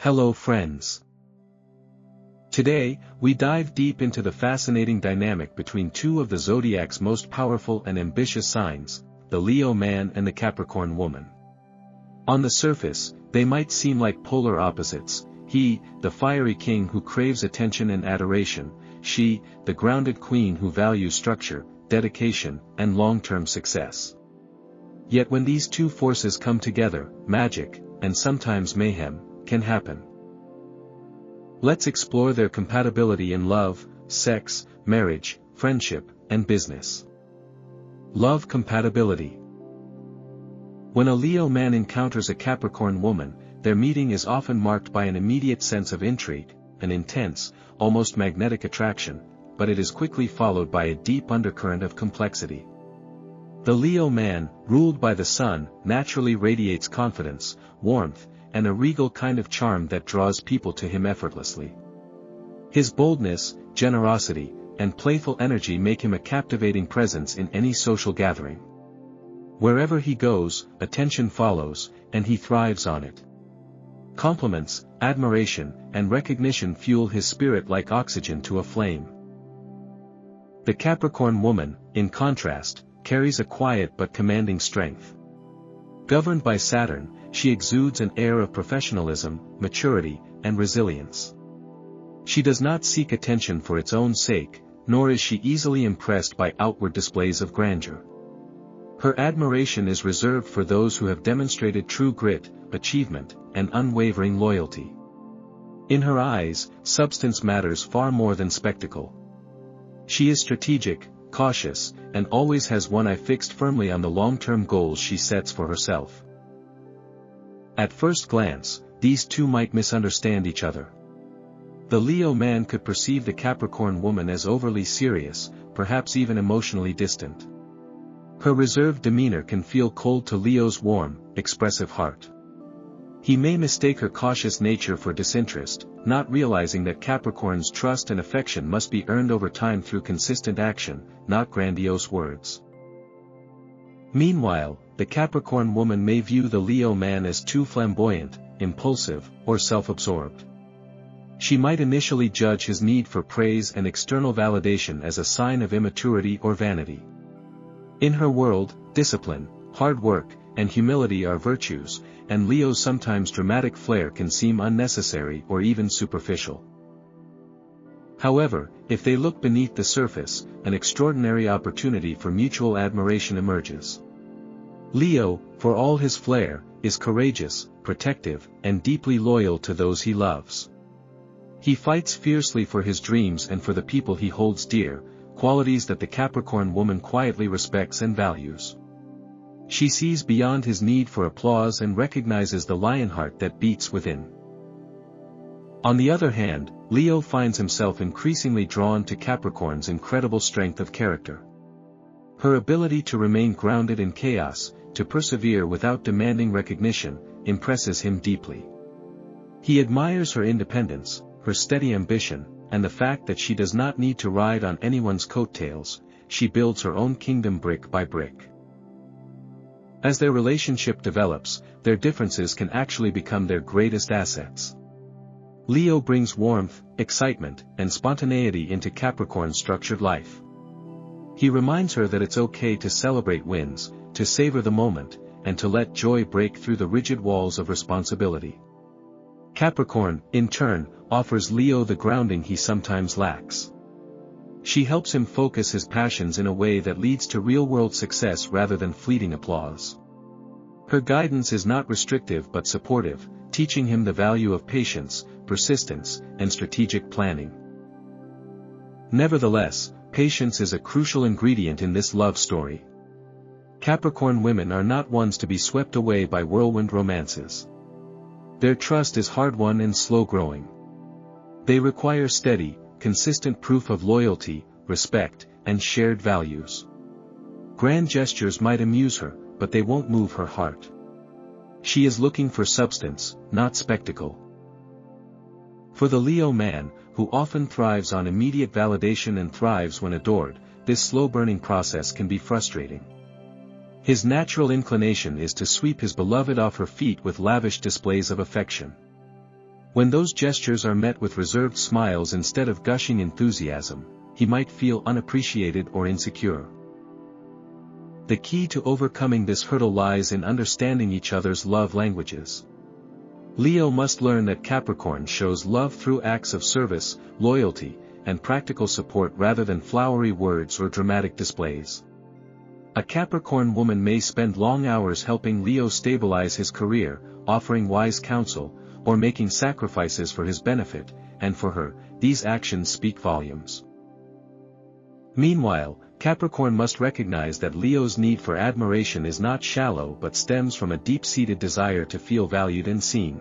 Hello friends. Today, we dive deep into the fascinating dynamic between two of the Zodiac's most powerful and ambitious signs, the Leo man and the Capricorn woman. On the surface, they might seem like polar opposites, he, the fiery king who craves attention and adoration, she, the grounded queen who values structure, dedication, and long-term success. Yet when these two forces come together, magic, and sometimes mayhem, can happen. Let's explore their compatibility in love, sex, marriage, friendship, and business. Love compatibility. When a Leo man encounters a Capricorn woman, their meeting is often marked by an immediate sense of intrigue, an intense, almost magnetic attraction, but it is quickly followed by a deep undercurrent of complexity. The Leo man, ruled by the sun, naturally radiates confidence, warmth, and a regal kind of charm that draws people to him effortlessly. His boldness, generosity, and playful energy make him a captivating presence in any social gathering. Wherever he goes, attention follows, and he thrives on it. Compliments, admiration, and recognition fuel his spirit like oxygen to a flame. The Capricorn woman, in contrast, carries a quiet but commanding strength. Governed by Saturn, she exudes an air of professionalism, maturity, and resilience. She does not seek attention for its own sake, nor is she easily impressed by outward displays of grandeur. Her admiration is reserved for those who have demonstrated true grit, achievement, and unwavering loyalty. In her eyes, substance matters far more than spectacle. She is strategic, cautious, and always has one eye fixed firmly on the long-term goals she sets for herself. At first glance, these two might misunderstand each other. The Leo man could perceive the Capricorn woman as overly serious, perhaps even emotionally distant. Her reserved demeanor can feel cold to Leo's warm, expressive heart. He may mistake her cautious nature for disinterest, not realizing that Capricorn's trust and affection must be earned over time through consistent action, not grandiose words. Meanwhile, the Capricorn woman may view the Leo man as too flamboyant, impulsive, or self-absorbed. She might initially judge his need for praise and external validation as a sign of immaturity or vanity. In her world, discipline, hard work, and humility are virtues, and Leo's sometimes dramatic flair can seem unnecessary or even superficial. However, if they look beneath the surface, an extraordinary opportunity for mutual admiration emerges. Leo, for all his flair, is courageous, protective, and deeply loyal to those he loves. He fights fiercely for his dreams and for the people he holds dear, qualities that the Capricorn woman quietly respects and values. She sees beyond his need for applause and recognizes the lionheart that beats within. On the other hand, Leo finds himself increasingly drawn to Capricorn's incredible strength of character. Her ability to remain grounded in chaos, to persevere without demanding recognition, impresses him deeply. He admires her independence, her steady ambition, and the fact that she does not need to ride on anyone's coattails. She builds her own kingdom brick by brick. As their relationship develops, their differences can actually become their greatest assets. Leo brings warmth, excitement, and spontaneity into Capricorn's structured life. He reminds her that it's okay to celebrate wins, to savor the moment, and to let joy break through the rigid walls of responsibility. Capricorn, in turn, offers Leo the grounding he sometimes lacks. She helps him focus his passions in a way that leads to real-world success rather than fleeting applause. Her guidance is not restrictive but supportive, teaching him the value of patience, persistence, and strategic planning. Nevertheless, patience is a crucial ingredient in this love story. Capricorn women are not ones to be swept away by whirlwind romances. Their trust is hard-won and slow-growing. They require steady, consistent proof of loyalty, respect, and shared values. Grand gestures might amuse her, but they won't move her heart. She is looking for substance, not spectacle. For the Leo man, who often thrives on immediate validation and thrives when adored, this slow-burning process can be frustrating. His natural inclination is to sweep his beloved off her feet with lavish displays of affection. When those gestures are met with reserved smiles instead of gushing enthusiasm, he might feel unappreciated or insecure. The key to overcoming this hurdle lies in understanding each other's love languages. Leo must learn that Capricorn shows love through acts of service, loyalty, and practical support rather than flowery words or dramatic displays. A Capricorn woman may spend long hours helping Leo stabilize his career, offering wise counsel, or making sacrifices for his benefit, and for her, these actions speak volumes. Meanwhile, Capricorn must recognize that Leo's need for admiration is not shallow but stems from a deep-seated desire to feel valued and seen.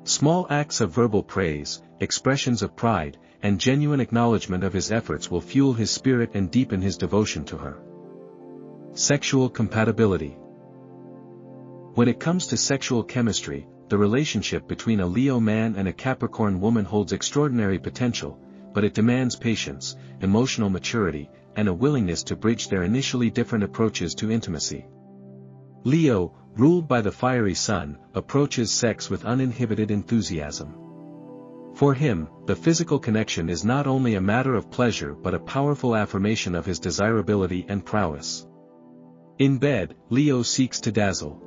Small acts of verbal praise, expressions of pride, and genuine acknowledgement of his efforts will fuel his spirit and deepen his devotion to her. Sexual compatibility. When it comes to sexual chemistry, the relationship between a Leo man and a Capricorn woman holds extraordinary potential, but it demands patience, emotional maturity, and a willingness to bridge their initially different approaches to intimacy. Leo, ruled by the fiery sun, approaches sex with uninhibited enthusiasm. For him, the physical connection is not only a matter of pleasure but a powerful affirmation of his desirability and prowess. In bed, Leo seeks to dazzle.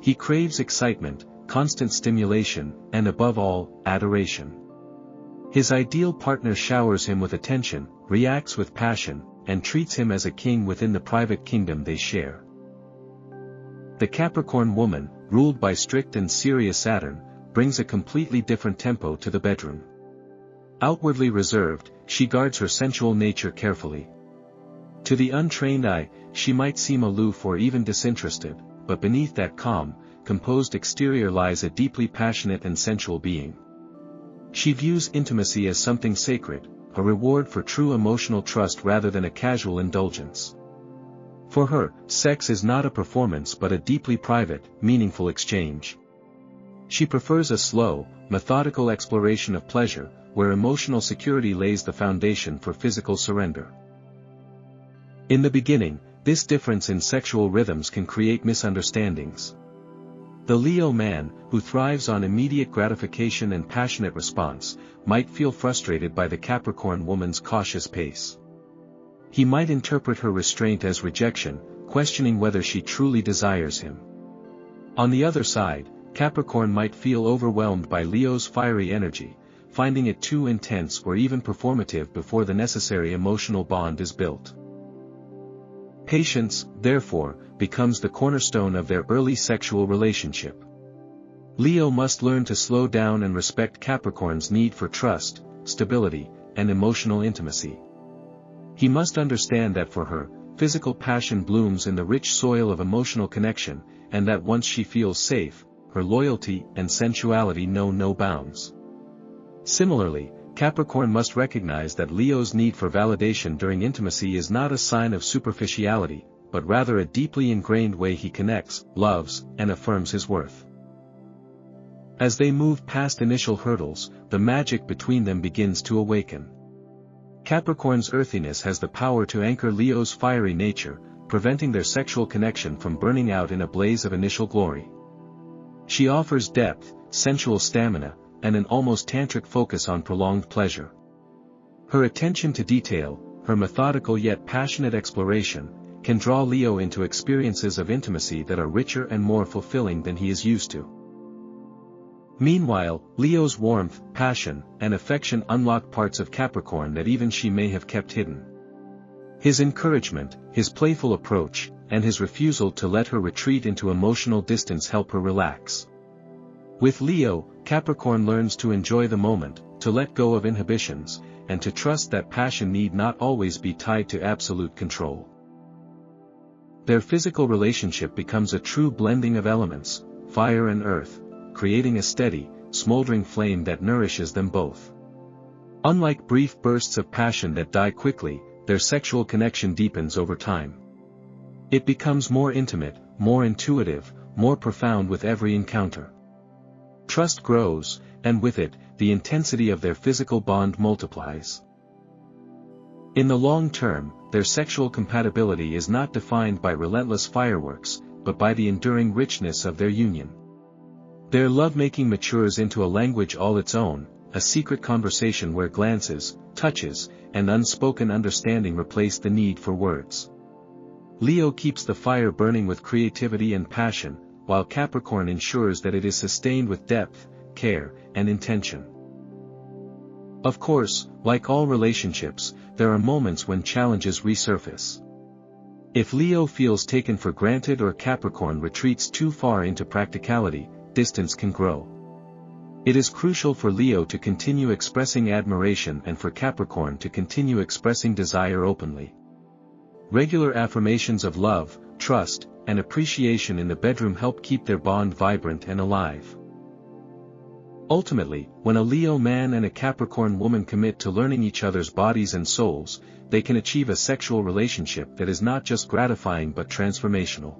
He craves excitement, constant stimulation, and above all, adoration. His ideal partner showers him with attention, reacts with passion, and treats him as a king within the private kingdom they share. The Capricorn woman, ruled by strict and serious Saturn, brings a completely different tempo to the bedroom. Outwardly reserved, she guards her sensual nature carefully. To the untrained eye, she might seem aloof or even disinterested, but beneath that calm, composed exterior lies a deeply passionate and sensual being. She views intimacy as something sacred, a reward for true emotional trust rather than a casual indulgence. For her, sex is not a performance but a deeply private, meaningful exchange. She prefers a slow, methodical exploration of pleasure, where emotional security lays the foundation for physical surrender. In the beginning, this difference in sexual rhythms can create misunderstandings. The Leo man, who thrives on immediate gratification and passionate response, might feel frustrated by the Capricorn woman's cautious pace. He might interpret her restraint as rejection, questioning whether she truly desires him. On the other side, Capricorn might feel overwhelmed by Leo's fiery energy, finding it too intense or even performative before the necessary emotional bond is built. Patience, therefore, becomes the cornerstone of their early sexual relationship. Leo must learn to slow down and respect Capricorn's need for trust, stability, and emotional intimacy. He must understand that for her, physical passion blooms in the rich soil of emotional connection, and that once she feels safe, her loyalty and sensuality know no bounds. Similarly, Capricorn must recognize that Leo's need for validation during intimacy is not a sign of superficiality, but rather a deeply ingrained way he connects, loves, and affirms his worth. As they move past initial hurdles, the magic between them begins to awaken. Capricorn's earthiness has the power to anchor Leo's fiery nature, preventing their sexual connection from burning out in a blaze of initial glory. She offers depth, sensual stamina, and an almost tantric focus on prolonged pleasure. Her attention to detail, her methodical yet passionate exploration, can draw Leo into experiences of intimacy that are richer and more fulfilling than he is used to. Meanwhile, Leo's warmth, passion, and affection unlock parts of Capricorn that even she may have kept hidden. His encouragement, his playful approach, and his refusal to let her retreat into emotional distance help her relax. With Leo, Capricorn learns to enjoy the moment, to let go of inhibitions, and to trust that passion need not always be tied to absolute control. Their physical relationship becomes a true blending of elements, fire and earth, creating a steady, smoldering flame that nourishes them both. Unlike brief bursts of passion that die quickly, their sexual connection deepens over time. It becomes more intimate, more intuitive, more profound with every encounter. Trust grows, and with it, the intensity of their physical bond multiplies. In the long term, their sexual compatibility is not defined by relentless fireworks, but by the enduring richness of their union. Their lovemaking matures into a language all its own, a secret conversation where glances, touches, and unspoken understanding replace the need for words. Leo keeps the fire burning with creativity and passion, while Capricorn ensures that it is sustained with depth, care, and intention. Of course, like all relationships, there are moments when challenges resurface. If Leo feels taken for granted or Capricorn retreats too far into practicality, distance can grow. It is crucial for Leo to continue expressing admiration and for Capricorn to continue expressing desire openly. Regular affirmations of love, trust, and appreciation in the bedroom help keep their bond vibrant and alive. Ultimately, when a Leo man and a Capricorn woman commit to learning each other's bodies and souls, they can achieve a sexual relationship that is not just gratifying but transformational.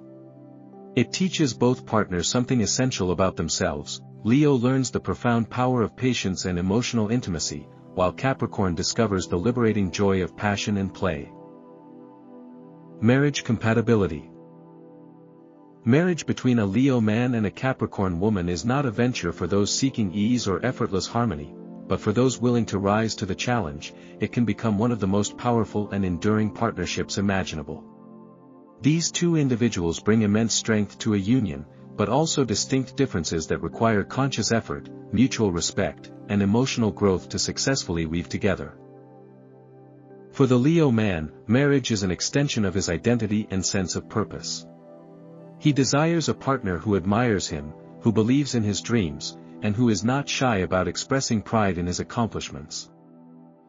It teaches both partners something essential about themselves. Leo learns the profound power of patience and emotional intimacy, while Capricorn discovers the liberating joy of passion and play. Marriage compatibility. Marriage between a Leo man and a Capricorn woman is not a venture for those seeking ease or effortless harmony, but for those willing to rise to the challenge. It can become one of the most powerful and enduring partnerships imaginable. These two individuals bring immense strength to a union, but also distinct differences that require conscious effort, mutual respect, and emotional growth to successfully weave together. For the Leo man, marriage is an extension of his identity and sense of purpose. He desires a partner who admires him, who believes in his dreams, and who is not shy about expressing pride in his accomplishments.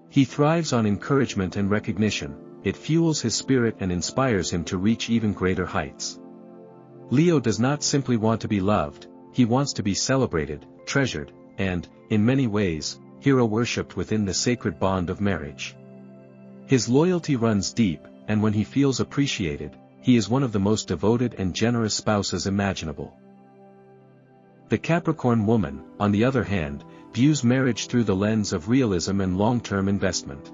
He thrives on encouragement and recognition. It fuels his spirit and inspires him to reach even greater heights. Leo does not simply want to be loved, he wants to be celebrated, treasured, and, in many ways, hero-worshipped within the sacred bond of marriage. His loyalty runs deep, and when he feels appreciated, he is one of the most devoted and generous spouses imaginable. The Capricorn woman, on the other hand, views marriage through the lens of realism and long-term investment.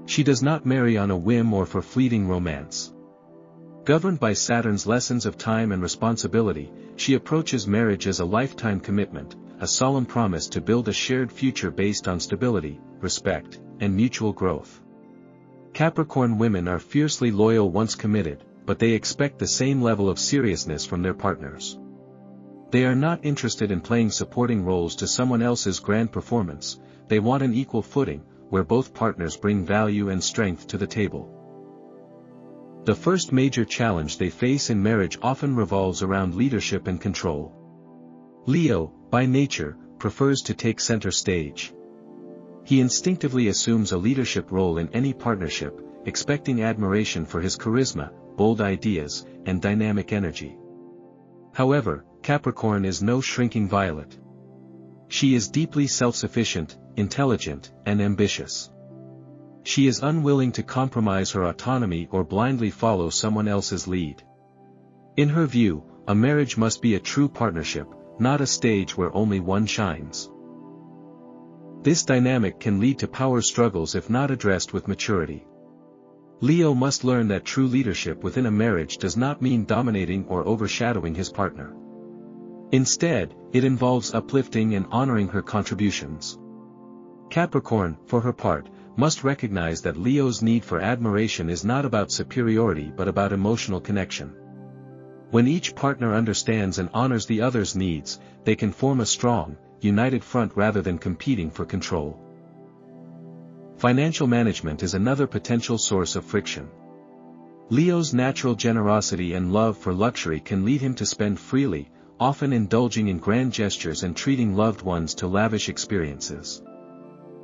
She does not marry on a whim or for fleeting romance. Governed by Saturn's lessons of time and responsibility, she approaches marriage as a lifetime commitment, a solemn promise to build a shared future based on stability, respect, and mutual growth. Capricorn women are fiercely loyal once committed, but they expect the same level of seriousness from their partners. They are not interested in playing supporting roles to someone else's grand performance. They want an equal footing, where both partners bring value and strength to the table. The first major challenge they face in marriage often revolves around leadership and control. Leo, by nature, prefers to take center stage. He instinctively assumes a leadership role in any partnership, expecting admiration for his charisma, bold ideas, and dynamic energy. However, Capricorn is no shrinking violet. She is deeply self-sufficient, intelligent, and ambitious. She is unwilling to compromise her autonomy or blindly follow someone else's lead. In her view, a marriage must be a true partnership, not a stage where only one shines. This dynamic can lead to power struggles if not addressed with maturity. Leo must learn that true leadership within a marriage does not mean dominating or overshadowing his partner. Instead, it involves uplifting and honoring her contributions. Capricorn, for her part, must recognize that Leo's need for admiration is not about superiority but about emotional connection. When each partner understands and honors the other's needs, they can form a strong, united front rather than competing for control. Financial management is another potential source of friction. Leo's natural generosity and love for luxury can lead him to spend freely, often indulging in grand gestures and treating loved ones to lavish experiences.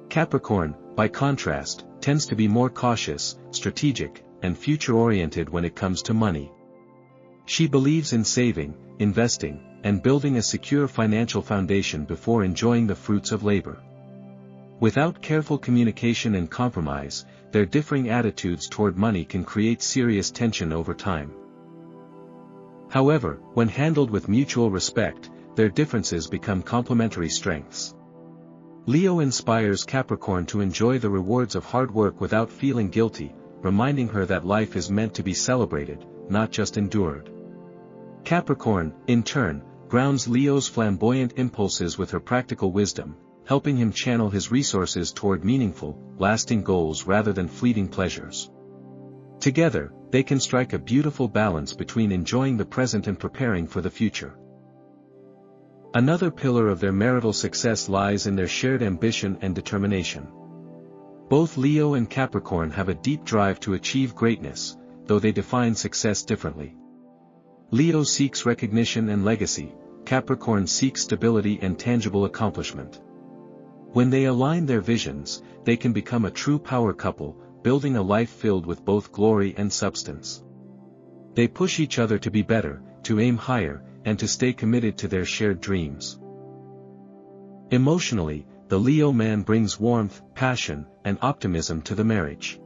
Capricorn, by contrast, tends to be more cautious, strategic, and future-oriented when it comes to money. She believes in saving, investing, and building a secure financial foundation before enjoying the fruits of labor. Without careful communication and compromise, their differing attitudes toward money can create serious tension over time. However, when handled with mutual respect, their differences become complementary strengths. Leo inspires Capricorn to enjoy the rewards of hard work without feeling guilty, reminding her that life is meant to be celebrated, not just endured. Capricorn, in turn, grounds Leo's flamboyant impulses with her practical wisdom, helping him channel his resources toward meaningful, lasting goals rather than fleeting pleasures. Together, they can strike a beautiful balance between enjoying the present and preparing for the future. Another pillar of their marital success lies in their shared ambition and determination. Both Leo and Capricorn have a deep drive to achieve greatness, though they define success differently. Leo seeks recognition and legacy, Capricorn seeks stability and tangible accomplishment. When they align their visions, they can become a true power couple, building a life filled with both glory and substance. They push each other to be better, to aim higher, and to stay committed to their shared dreams. Emotionally, the Leo man brings warmth, passion, and optimism to the marriage.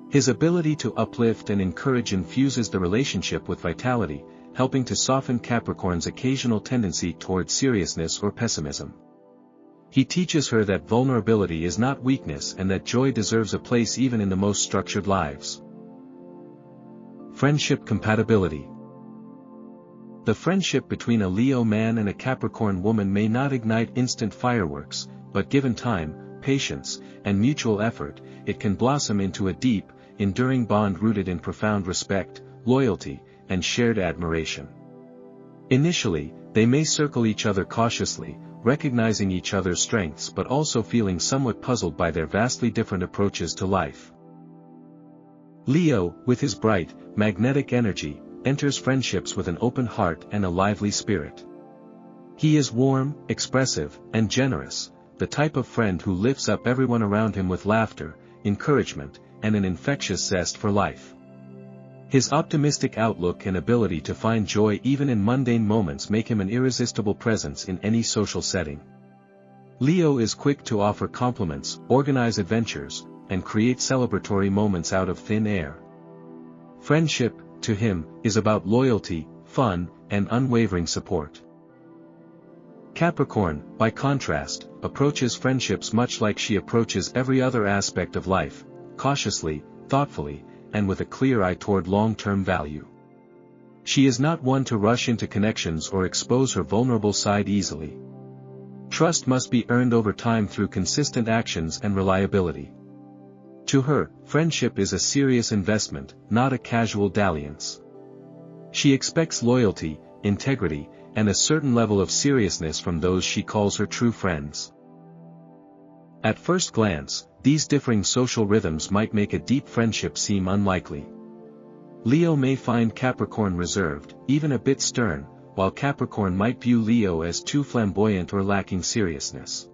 His ability to uplift and encourage infuses the relationship with vitality, helping to soften Capricorn's occasional tendency toward seriousness or pessimism. He teaches her that vulnerability is not weakness and that joy deserves a place even in the most structured lives. Friendship compatibility. The friendship between a Leo man and a Capricorn woman may not ignite instant fireworks, but given time, patience, and mutual effort, it can blossom into a deep, enduring bond rooted in profound respect, loyalty, and shared admiration. Initially, they may circle each other cautiously, recognizing each other's strengths but also feeling somewhat puzzled by their vastly different approaches to life. Leo, with his bright, magnetic energy, enters friendships with an open heart and a lively spirit. He is warm, expressive, and generous, the type of friend who lifts up everyone around him with laughter, encouragement, and an infectious zest for life. His optimistic outlook and ability to find joy even in mundane moments make him an irresistible presence in any social setting. Leo is quick to offer compliments, organize adventures, and create celebratory moments out of thin air. Friendship, to him, is about loyalty, fun, and unwavering support. Capricorn, by contrast, approaches friendships much like she approaches every other aspect of life, cautiously, thoughtfully, and with a clear eye toward long-term value. She is not one to rush into connections or expose her vulnerable side easily. Trust must be earned over time through consistent actions and reliability. To her, friendship is a serious investment, not a casual dalliance. She expects loyalty, integrity, and a certain level of seriousness from those she calls her true friends. At first glance, these differing social rhythms might make a deep friendship seem unlikely. Leo may find Capricorn reserved, even a bit stern, while Capricorn might view Leo as too flamboyant or lacking seriousness.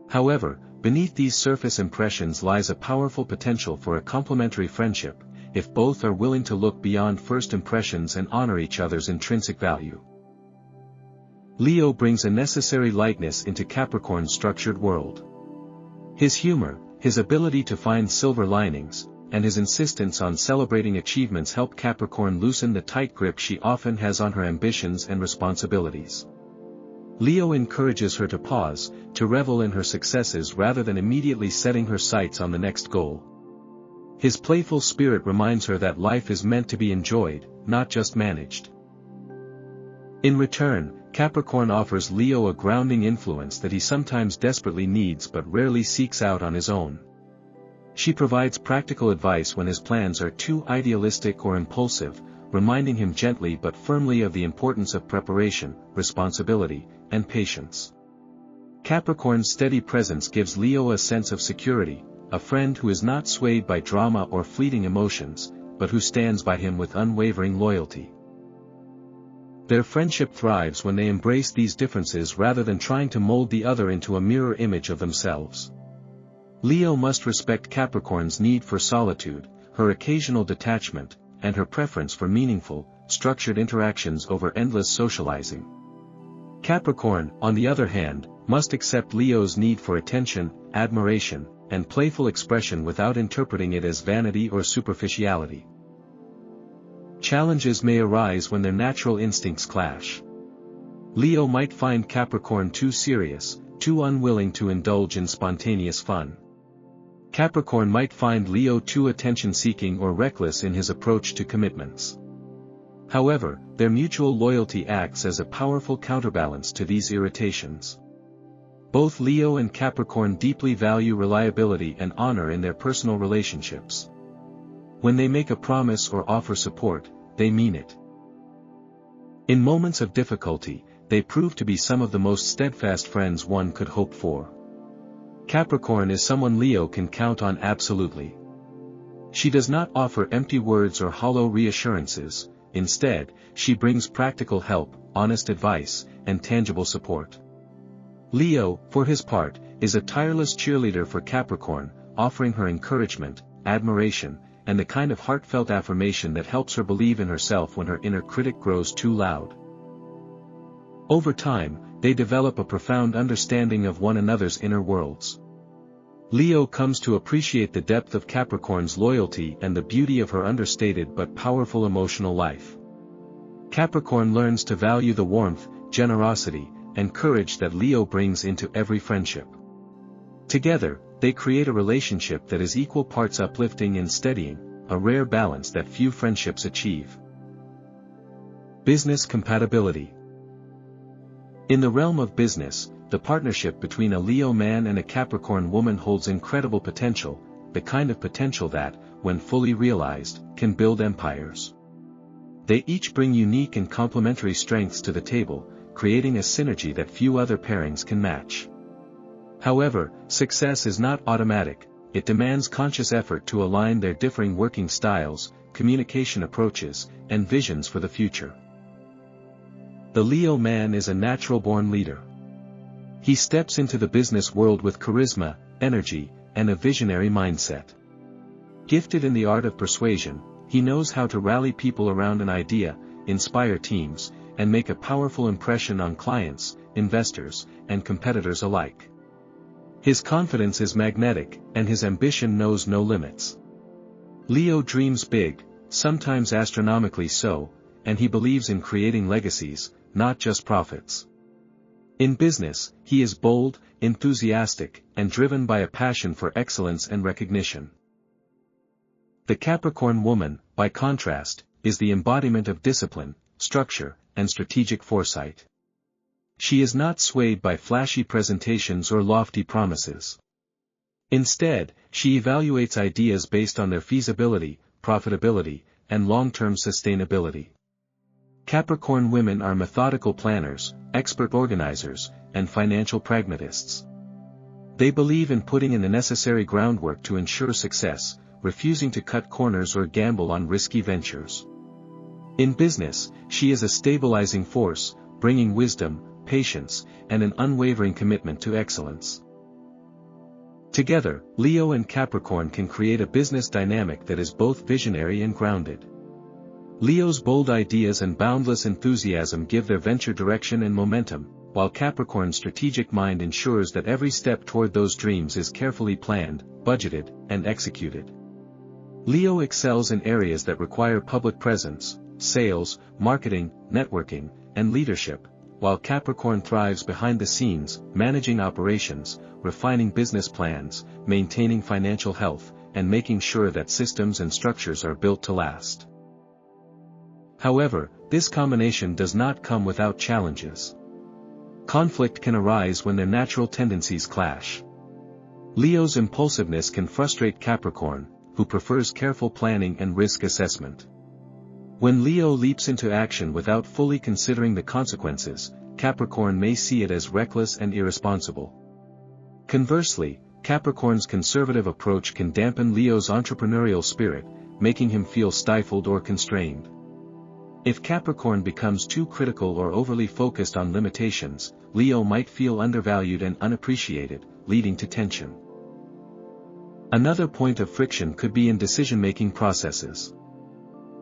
However, beneath these surface impressions lies a powerful potential for a complementary friendship, if both are willing to look beyond first impressions and honor each other's intrinsic value. Leo brings a necessary lightness into Capricorn's structured world. His humor, his ability to find silver linings, and his insistence on celebrating achievements help Capricorn loosen the tight grip she often has on her ambitions and responsibilities. Leo encourages her to pause, to revel in her successes rather than immediately setting her sights on the next goal. His playful spirit reminds her that life is meant to be enjoyed, not just managed. In return, Capricorn offers Leo a grounding influence that he sometimes desperately needs but rarely seeks out on his own. She provides practical advice when his plans are too idealistic or impulsive, reminding him gently but firmly of the importance of preparation, responsibility, and patience. Capricorn's steady presence gives Leo a sense of security, a friend who is not swayed by drama or fleeting emotions, but who stands by him with unwavering loyalty. Their friendship thrives when they embrace these differences rather than trying to mold the other into a mirror image of themselves. Leo must respect Capricorn's need for solitude, her occasional detachment, and her preference for meaningful, structured interactions over endless socializing. Capricorn, on the other hand, must accept Leo's need for attention, admiration, and playful expression without interpreting it as vanity or superficiality. Challenges may arise when their natural instincts clash. Leo might find Capricorn too serious, too unwilling to indulge in spontaneous fun. Capricorn might find Leo too attention-seeking or reckless in his approach to commitments. However, their mutual loyalty acts as a powerful counterbalance to these irritations. Both Leo and Capricorn deeply value reliability and honor in their personal relationships. When they make a promise or offer support, they mean it. In moments of difficulty, they prove to be some of the most steadfast friends one could hope for. Capricorn is someone Leo can count on absolutely. She does not offer empty words or hollow reassurances. Instead, she brings practical help, honest advice, and tangible support. Leo, for his part, is a tireless cheerleader for Capricorn, offering her encouragement, admiration, and the kind of heartfelt affirmation that helps her believe in herself when her inner critic grows too loud. Over time, they develop a profound understanding of one another's inner worlds. Leo comes to appreciate the depth of Capricorn's loyalty and the beauty of her understated but powerful emotional life. Capricorn learns to value the warmth, generosity, and courage that Leo brings into every friendship. Together, they create a relationship that is equal parts uplifting and steadying, a rare balance that few friendships achieve. Business compatibility. In the realm of business, the partnership between a Leo man and a Capricorn woman holds incredible potential, the kind of potential that, when fully realized, can build empires. They each bring unique and complementary strengths to the table, creating a synergy that few other pairings can match. However, success is not automatic. It demands conscious effort to align their differing working styles, communication approaches, and visions for the future. The Leo man is a natural-born leader. He steps into the business world with charisma, energy, and a visionary mindset. Gifted in the art of persuasion, he knows how to rally people around an idea, inspire teams, and make a powerful impression on clients, investors, and competitors alike. His confidence is magnetic, and his ambition knows no limits. Leo dreams big, sometimes astronomically so, and he believes in creating legacies, not just profits. In business, he is bold, enthusiastic, and driven by a passion for excellence and recognition. The Capricorn woman, by contrast, is the embodiment of discipline, structure, and strategic foresight. She is not swayed by flashy presentations or lofty promises. Instead, she evaluates ideas based on their feasibility, profitability, and long-term sustainability. Capricorn women are methodical planners, expert organizers, and financial pragmatists. They believe in putting in the necessary groundwork to ensure success, refusing to cut corners or gamble on risky ventures. In business, she is a stabilizing force, bringing wisdom, patience, and an unwavering commitment to excellence. Together, Leo and Capricorn can create a business dynamic that is both visionary and grounded. Leo's bold ideas and boundless enthusiasm give their venture direction and momentum, while Capricorn's strategic mind ensures that every step toward those dreams is carefully planned, budgeted, and executed. Leo excels in areas that require public presence, sales, marketing, networking, and leadership, while Capricorn thrives behind the scenes, managing operations, refining business plans, maintaining financial health, and making sure that systems and structures are built to last. However, this combination does not come without challenges. Conflict can arise when their natural tendencies clash. Leo's impulsiveness can frustrate Capricorn, who prefers careful planning and risk assessment. When Leo leaps into action without fully considering the consequences, Capricorn may see it as reckless and irresponsible. Conversely, Capricorn's conservative approach can dampen Leo's entrepreneurial spirit, making him feel stifled or constrained. If Capricorn becomes too critical or overly focused on limitations, Leo might feel undervalued and unappreciated, leading to tension. Another point of friction could be in decision-making processes.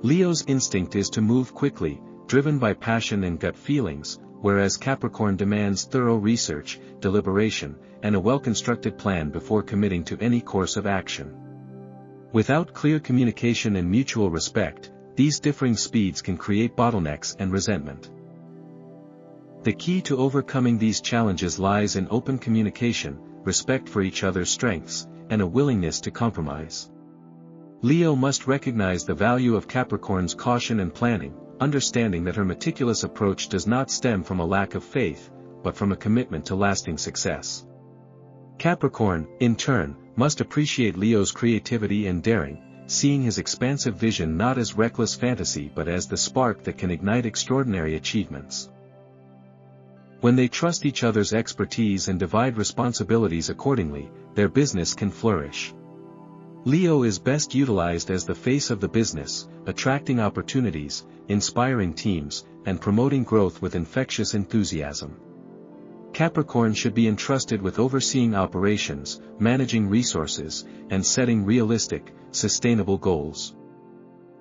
Leo's instinct is to move quickly, driven by passion and gut feelings, whereas Capricorn demands thorough research, deliberation, and a well-constructed plan before committing to any course of action. Without clear communication and mutual respect, these differing speeds can create bottlenecks and resentment. The key to overcoming these challenges lies in open communication, respect for each other's strengths, and a willingness to compromise. Leo must recognize the value of Capricorn's caution and planning, understanding that her meticulous approach does not stem from a lack of faith, but from a commitment to lasting success. Capricorn, in turn, must appreciate Leo's creativity and daring, seeing his expansive vision not as reckless fantasy but as the spark that can ignite extraordinary achievements. When they trust each other's expertise and divide responsibilities accordingly, their business can flourish. Leo is best utilized as the face of the business, attracting opportunities, inspiring teams, and promoting growth with infectious enthusiasm. Capricorn should be entrusted with overseeing operations, managing resources, and setting realistic, sustainable goals.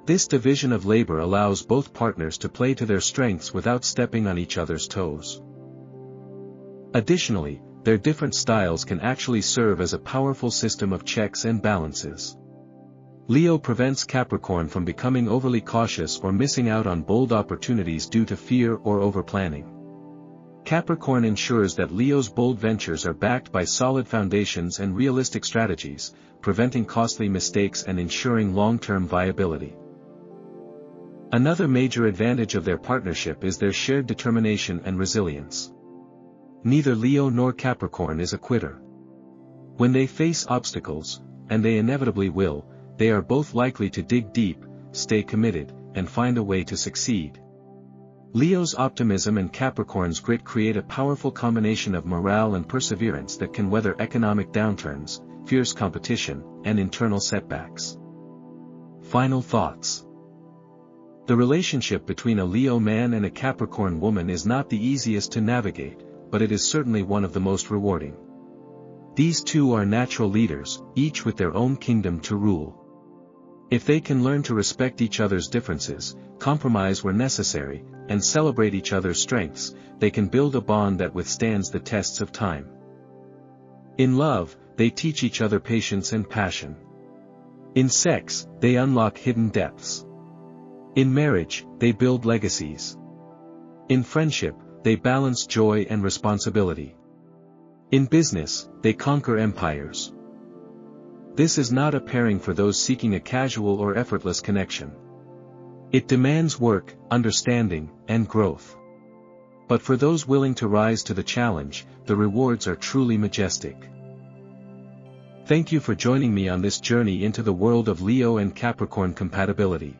This division of labor allows both partners to play to their strengths without stepping on each other's toes. Additionally, their different styles can actually serve as a powerful system of checks and balances. Leo prevents Capricorn from becoming overly cautious or missing out on bold opportunities due to fear or overplanning. Capricorn ensures that Leo's bold ventures are backed by solid foundations and realistic strategies, preventing costly mistakes and ensuring long-term viability. Another major advantage of their partnership is their shared determination and resilience. Neither Leo nor Capricorn is a quitter. When they face obstacles, and they inevitably will, they are both likely to dig deep, stay committed, and find a way to succeed. Leo's optimism and Capricorn's grit create a powerful combination of morale and perseverance that can weather economic downturns, fierce competition, and internal setbacks. Final thoughts. The relationship between a Leo man and a Capricorn woman is not the easiest to navigate, but it is certainly one of the most rewarding. These two are natural leaders, each with their own kingdom to rule. If they can learn to respect each other's differences, compromise where necessary, and celebrate each other's strengths, they can build a bond that withstands the tests of time. In love, they teach each other patience and passion. In sex, they unlock hidden depths. In marriage, they build legacies. In friendship, they balance joy and responsibility. In business, they conquer empires. This is not a pairing for those seeking a casual or effortless connection. It demands work, understanding, and growth. But for those willing to rise to the challenge, the rewards are truly majestic. Thank you for joining me on this journey into the world of Leo and Capricorn compatibility.